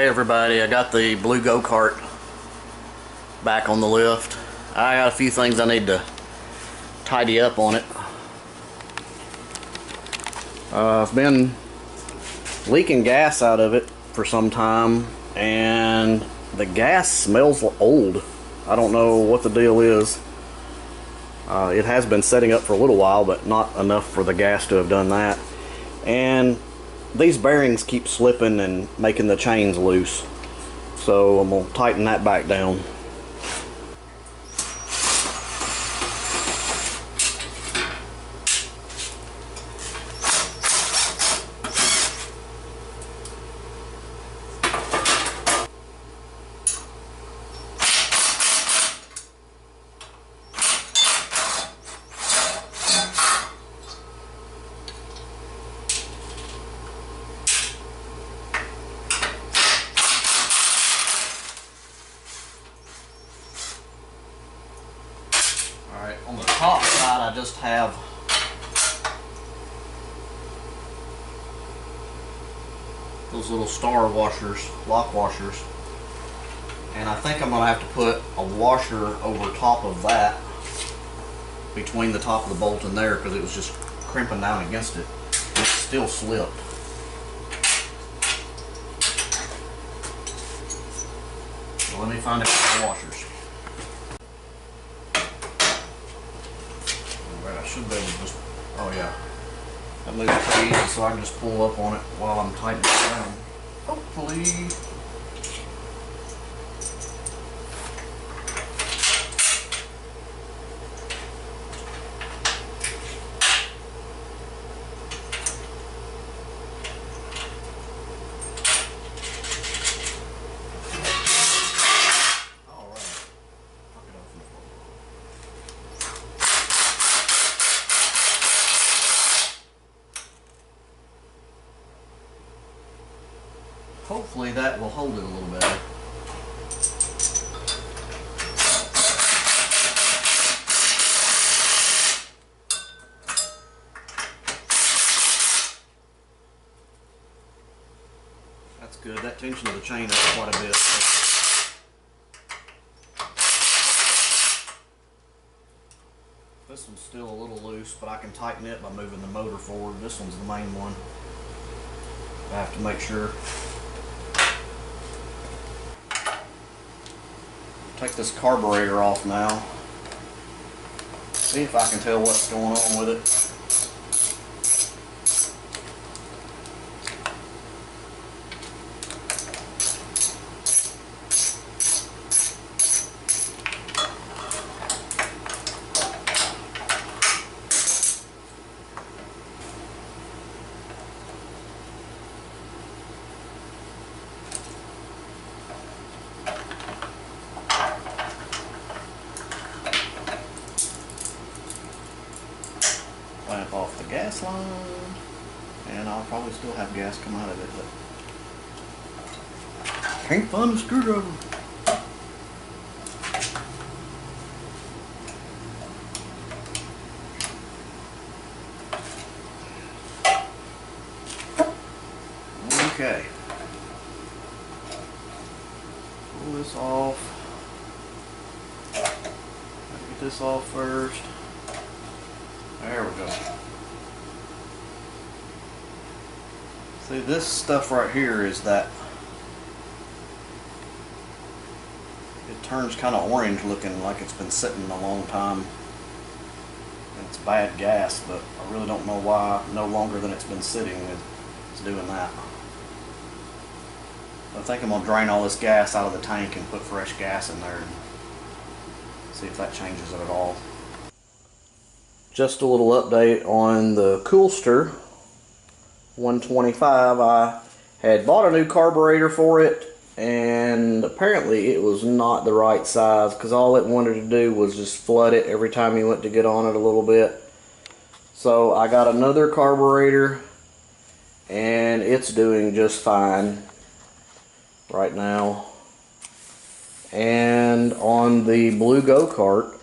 Hey everybody, I got the blue go-kart back on the lift. I got a few things I need to tidy up on it. I've been leaking gas out of it for some time and the gas smells old. I don't know what the deal is. It has been setting up for a little while, but not enough for the gas to have done that. And these bearings keep slipping and making the chains loose. So I'm going to tighten that back down. Alright, on the top side I just have those little star washers, lock washers, and I think I'm going to have to put a washer over top of that between the top of the bolt and there because it was just crimping down against it. It still slipped. So let me find a couple of washers. I should be able to just, oh yeah, that moves pretty easy, so I can just pull up on it while I'm tightening it down. Hopefully. Hopefully that will hold it a little better. That's good. That tension of the chain is quite a bit. This one's still a little loose, but I can tighten it by moving the motor forward. This one's the main one. I have to make sure. Take this carburetor off now. See if I can tell what's going on with it. Clamp off the gas line, and I'll probably still have gas come out of it, but can't find a screwdriver. Okay, pull this off. Get this off first. There we go. See, this stuff right here is that it turns kind of orange looking, like it's been sitting a long time. And it's bad gas, but I really don't know why no longer than it's been sitting it's doing that. I think I'm going to drain all this gas out of the tank and put fresh gas in there and see if that changes it at all. Just a little update on the Coolster 125. I had bought a new carburetor for it, and apparently it was not the right size because all it wanted to do was just flood it every time you went to get on it a little bit. So I got another carburetor, and it's doing just fine right now. And on the blue go-kart,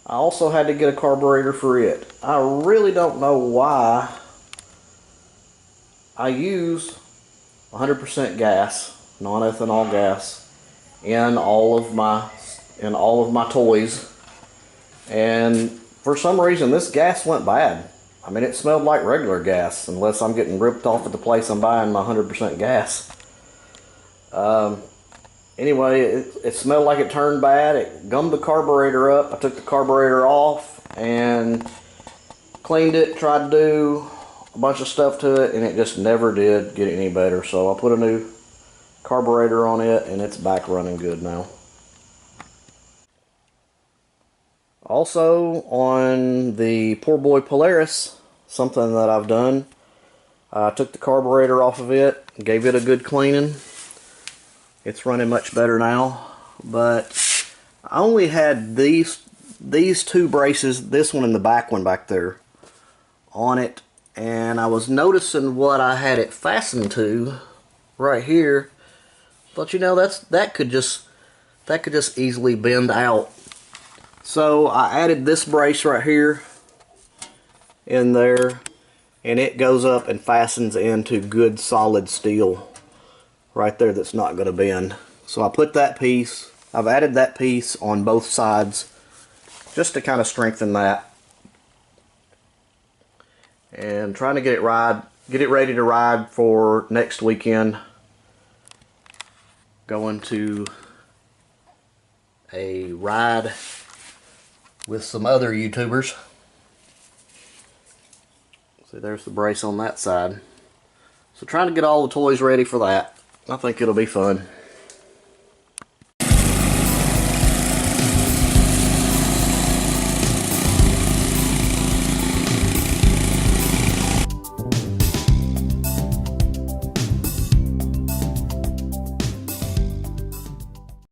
I also had to get a carburetor for it. I really don't know why I use 100% gas, non-ethanol gas, in all of my toys. And for some reason, this gas went bad. I mean, it smelled like regular gas, unless I'm getting ripped off at the place I'm buying my 100% gas. Anyway, it smelled like it turned bad. It gummed the carburetor up. I took the carburetor off and cleaned it, tried to do a bunch of stuff to it, and it just never did get any better. So I put a new carburetor on it, and it's back running good now. Also, on the poor boy Polaris, something that I've done, I took the carburetor off of it, gave it a good cleaning. It's running much better now, but I only had these two braces, this one and the back one back there, on it, and I was noticing what I had it fastened to right here. But you know, that could just easily bend out. So I added this brace right here in there, and it goes up and fastens into good solid steel right there that's not going to bend. So I put that piece, I've added that piece on both sides just to kind of strengthen that. And trying to get it ready to ride for next weekend. Going to a ride with some other YouTubers. See, there's the brace on that side. So trying to get all the toys ready for that. I think it'll be fun.